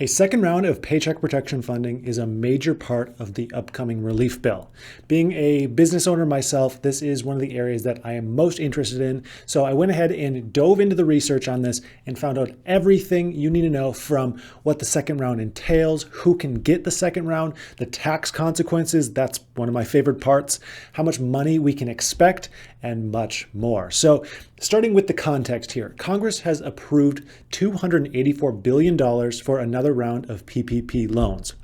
A second round of Paycheck Protection funding is a major part of the upcoming relief bill. Being a business owner myself, this is one of the areas that I am most interested in. So I went ahead and dove into the research on this and found out everything you need to know, from what the second round entails, who can get the second round, the tax consequences, that's one of my favorite parts, how much money we can expect, and much more. So starting with the context here, Congress has approved $284 billion for another round of PPP loans.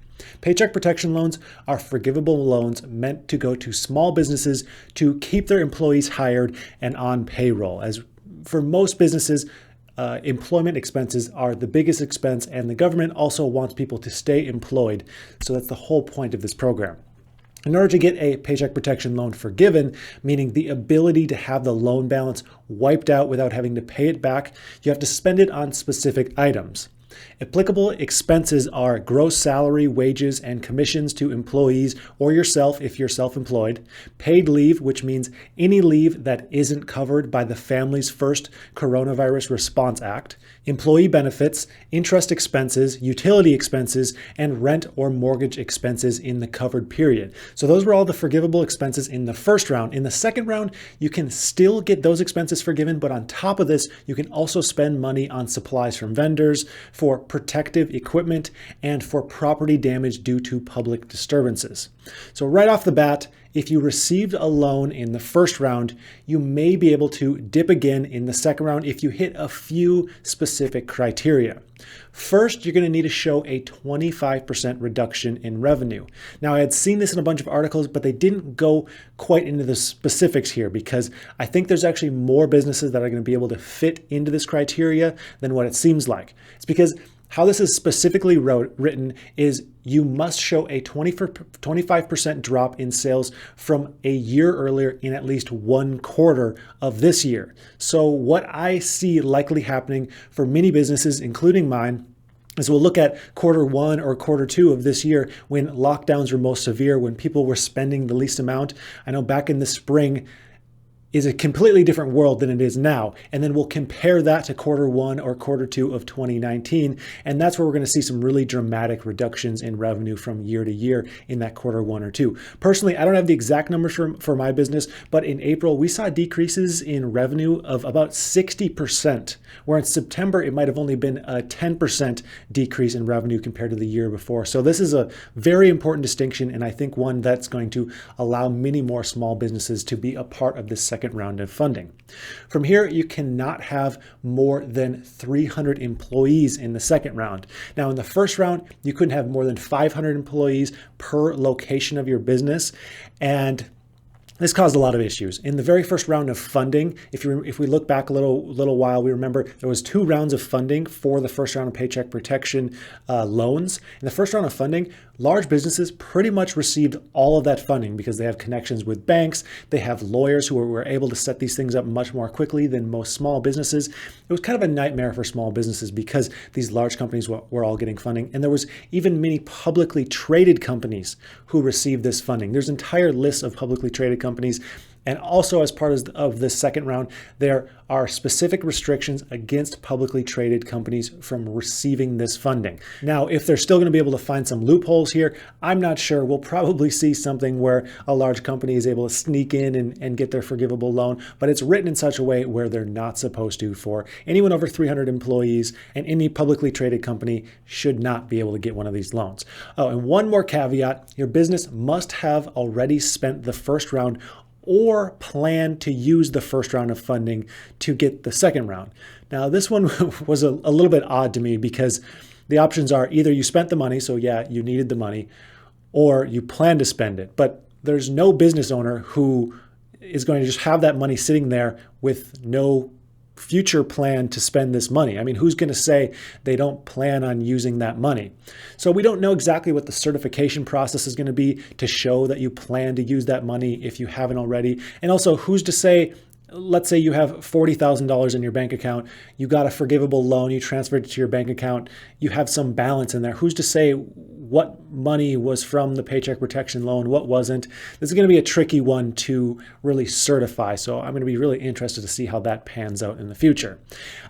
Paycheck protection loans are forgivable loans meant to go to small businesses to keep their employees hired and on payroll. As for most businesses, employment expenses are the biggest expense, and the government also wants people to stay employed. So that's the whole point of this program. In order to get a Paycheck Protection loan forgiven, meaning the ability to have the loan balance wiped out without having to pay it back, you have to spend it on specific items. Applicable expenses are gross salary, wages, and commissions to employees or yourself if you're self-employed, paid leave, which means any leave that isn't covered by the Family's First Coronavirus Response Act, employee benefits, interest expenses, utility expenses, and rent or mortgage expenses in the covered period. So those were all the forgivable expenses in the first round. In the second round, you can still get those expenses forgiven, but on top of this, you can also spend money on supplies from vendors, for protective equipment, and for property damage due to public disturbances. So right off the bat, if you received a loan in the first round, you may be able to dip again in the second round if you hit a few specific criteria. First, you're going to need to show a 25% reduction in revenue. Now, I had seen this in a bunch of articles, but they didn't go quite into the specifics here, because I think there's actually more businesses that are going to be able to fit into this criteria than what it seems like. It's because how this is specifically written is you must show a 25% drop in sales from a year earlier in at least one quarter of this year. So what I see likely happening for many businesses, including mine, is we'll look at quarter one or quarter two of this year, when lockdowns were most severe, when people were spending the least amount. I know back in the spring is a completely different world than it is now. And then we'll compare that to quarter one or quarter two of 2019. And that's where we're going to see some really dramatic reductions in revenue from year to year in that quarter one or two. Personally, I don't have the exact numbers for my business, but in April, we saw decreases in revenue of about 60%, where in September, it might have only been a 10% decrease in revenue compared to the year before. So this is a very important distinction, and I think one that's going to allow many more small businesses to be a part of this second round of funding. From here, you cannot have more than 300 employees in the second round. Now, in the first round, you couldn't have more than 500 employees per location of your business, and this caused a lot of issues. In the very first round of funding, if we look back a little while, we remember there was 2 rounds of funding for the first round of Paycheck Protection loans. In the first round of funding, large businesses pretty much received all of that funding because they have connections with banks. They have lawyers who were able to set these things up much more quickly than most small businesses. It was kind of a nightmare for small businesses because these large companies were all getting funding. And there was even many publicly traded companies who received this funding. There's entire lists of publicly traded companies. And also, as part of this second round, there are specific restrictions against publicly traded companies from receiving this funding. Now, if they're still going to be able to find some loopholes here, I'm not sure. We'll probably see something where a large company is able to sneak in and get their forgivable loan, but it's written in such a way where they're not supposed to. For anyone over 300 employees, and any publicly traded company should not be able to get one of these loans. Oh, and one more caveat, your business must have already spent the first round or plan to use the first round of funding to get the second round. Now, this one was a little bit odd to me, because the options are either you spent the money, so yeah, you needed the money, or you plan to spend it. But there's no business owner who is going to just have that money sitting there with no future plan to spend this money. I mean, who's going to say they don't plan on using that money? So we don't know exactly what the certification process is going to be to show that you plan to use that money if you haven't already. And also, who's to say, let's say you have $40,000 in your bank account, you got a forgivable loan, you transferred it to your bank account, you have some balance in there. Who's to say what money was from the Paycheck Protection loan, what wasn't. This is going to be a tricky one to really certify, so I'm going to be really interested to see how that pans out in the future.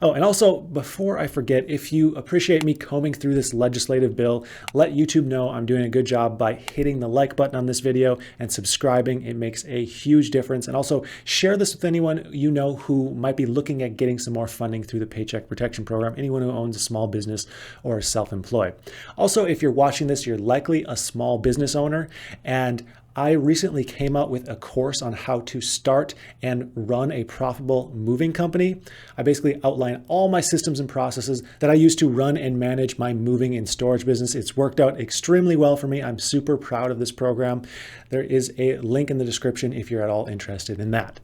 Oh, and also, before I forget, if you appreciate me combing through this legislative bill, let YouTube know I'm doing a good job by hitting the like button on this video and subscribing. It makes a huge difference. And also share this with anyone you know who might be looking at getting some more funding through the Paycheck Protection Program, anyone who owns a small business or is self-employed. Also, if you're watching this, you're likely a small business owner, and I recently came out with a course on how to start and run a profitable moving company. I basically outline all my systems and processes that I use to run and manage my moving and storage business. It's worked out extremely well for me. I'm super proud of this program. There is a link in the description if you're at all interested in that.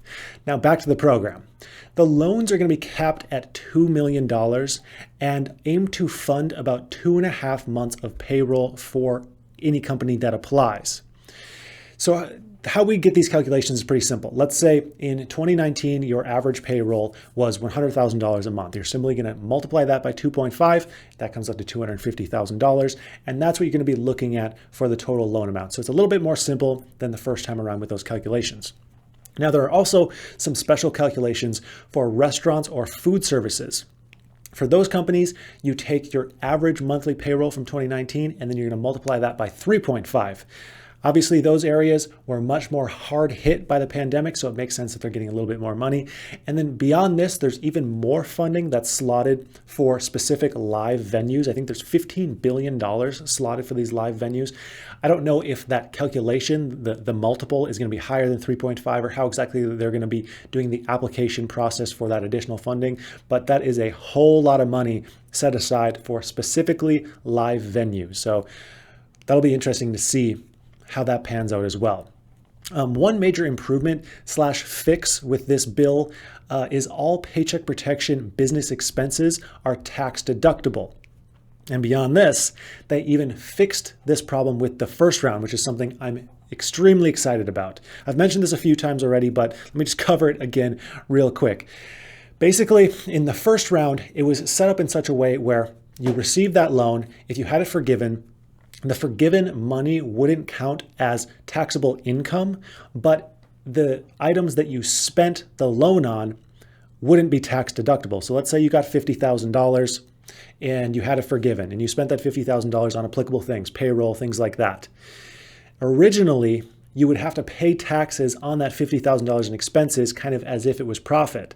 Now back to the program. The loans are going to be capped at $2 million and aim to fund about 2.5 months of payroll for any company that applies. So how we get these calculations is pretty simple. Let's say in 2019, your average payroll was $100,000 a month. You're simply going to multiply that by 2.5. That comes up to $250,000. And that's what you're going to be looking at for the total loan amount. So it's a little bit more simple than the first time around with those calculations. Now, there are also some special calculations for restaurants or food services. For those companies, you take your average monthly payroll from 2019, and then you're going to multiply that by 3.5. Obviously, those areas were much more hard hit by the pandemic, so it makes sense that they're getting a little bit more money. And then beyond this, there's even more funding that's slotted for specific live venues. I think there's $15 billion slotted for these live venues. I don't know if that calculation, the multiple, is going to be higher than 3.5 or how exactly they're going to be doing the application process for that additional funding, but that is a whole lot of money set aside for specifically live venues. So that'll be interesting to see how that pans out as well. One major improvement / fix with this bill is all Paycheck Protection business expenses are tax deductible. And beyond this, they even fixed this problem with the first round, which is something I'm extremely excited about. I've mentioned this a few times already, but let me just cover it again real quick. Basically, in the first round, it was set up in such a way where you received that loan. If you had it forgiven, the forgiven money wouldn't count as taxable income, but the items that you spent the loan on wouldn't be tax deductible. So let's say you got $50,000 and you had it forgiven and you spent that $50,000 on applicable things, payroll, things like that. Originally, you would have to pay taxes on that $50,000 in expenses kind of as if it was profit.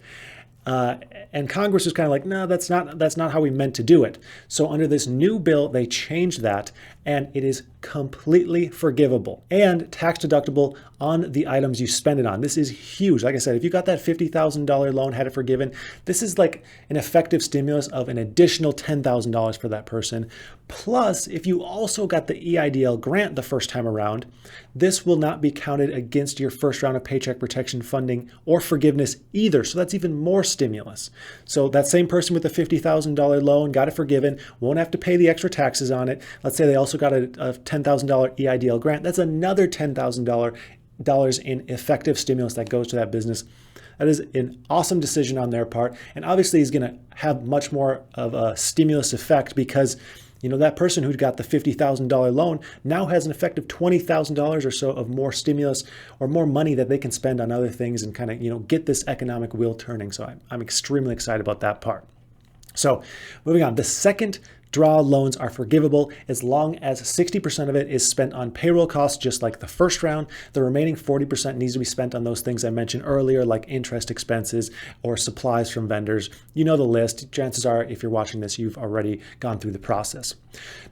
And Congress was kind of like, no, that's not how we meant to do it. So under this new bill, they changed that, and it is completely forgivable and tax deductible on the items you spend it on. This is huge. Like I said, if you got that $50,000 loan, had it forgiven, this is like an effective stimulus of an additional $10,000 for that person. Plus, if you also got the EIDL grant the first time around, this will not be counted against your first round of Paycheck Protection funding or forgiveness either. So that's even more stimulus. So that same person with the $50,000 loan got it forgiven, won't have to pay the extra taxes on it. Let's say they also got a $10,000 EIDL grant. That's another $10,000 in effective stimulus that goes to that business. That is an awesome decision on their part. And obviously is going to have much more of a stimulus effect because that person who got the $50,000 loan now has an effective $20,000 or so of more stimulus or more money that they can spend on other things and kind of, get this economic wheel turning. So I'm extremely excited about that part. So moving on, the second draw loans are forgivable as long as 60% of it is spent on payroll costs, just like the first round. The remaining 40% needs to be spent on those things I mentioned earlier, like interest expenses or supplies from vendors. You know the list. Chances are, if you're watching this, you've already gone through the process.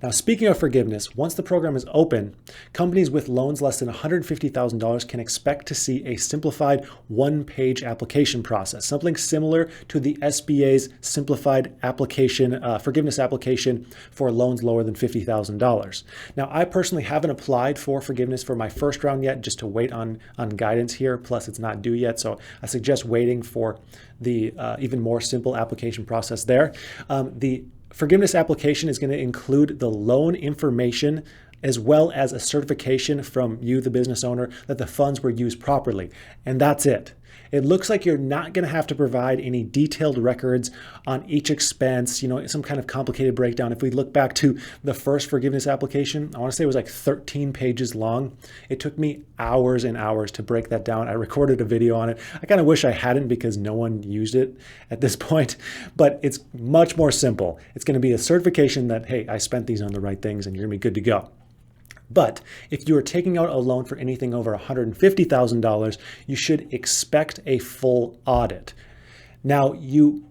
Now, speaking of forgiveness, once the program is open, companies with loans less than $150,000 can expect to see a simplified one-page application process, something similar to the SBA's simplified application, forgiveness application for loans lower than $50,000. Now, I personally haven't applied for forgiveness for my first round yet, just to wait on guidance here. Plus, it's not due yet, so I suggest waiting for the even more simple application process there. The forgiveness application is going to include the loan information as well as a certification from you, the business owner, that the funds were used properly. And that's it. It looks like you're not going to have to provide any detailed records on each expense, some kind of complicated breakdown. If we look back to the first forgiveness application, I want to say it was like 13 pages long. It took me hours and hours to break that down. I recorded a video on it. I kind of wish I hadn't because no one used it at this point, but it's much more simple. It's going to be a certification that, hey, I spent these on the right things and you're going to be good to go. But if you are taking out a loan for anything over $150,000, you should expect a full audit. Now, you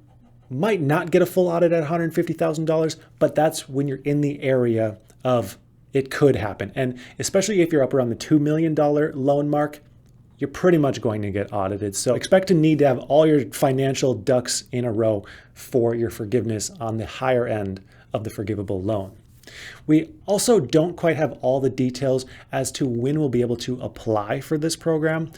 might not get a full audit at $150,000, but that's when you're in the area of it could happen. And especially if you're up around the $2 million loan mark, you're pretty much going to get audited. So expect to need to have all your financial ducks in a row for your forgiveness on the higher end of the forgivable loan. We also don't quite have all the details as to when we'll be able to apply for this program.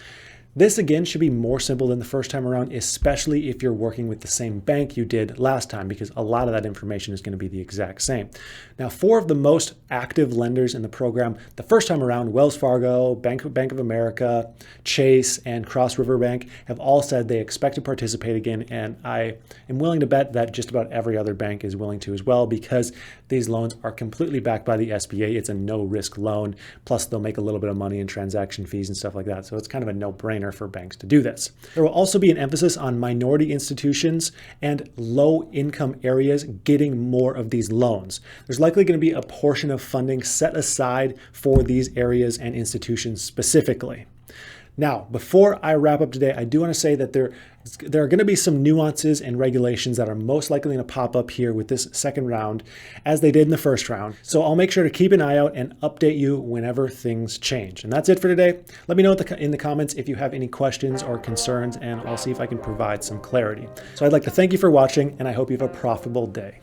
This again should be more simple than the first time around, especially if you're working with the same bank you did last time, because a lot of that information is going to be the exact same. Now, 4 of the most active lenders in the program the first time around, Wells Fargo, Bank of America, Chase, and Cross River Bank, have all said they expect to participate again, and I am willing to bet that just about every other bank is willing to as well, because these loans are completely backed by the SBA. It's a no-risk loan, plus they'll make a little bit of money in transaction fees and stuff like that, so it's kind of a no-brainer for banks to do this. There will also be an emphasis on minority institutions and low-income areas getting more of these loans. There's likely going to be a portion of funding set aside for these areas and institutions specifically. Now, before I wrap up today, I do want to say that there are going to be some nuances and regulations that are most likely going to pop up here with this second round, as they did in the first round. So I'll make sure to keep an eye out and update you whenever things change. And that's it for today. Let me know in the comments if you have any questions or concerns, and I'll see if I can provide some clarity. So I'd like to thank you for watching, and I hope you have a profitable day.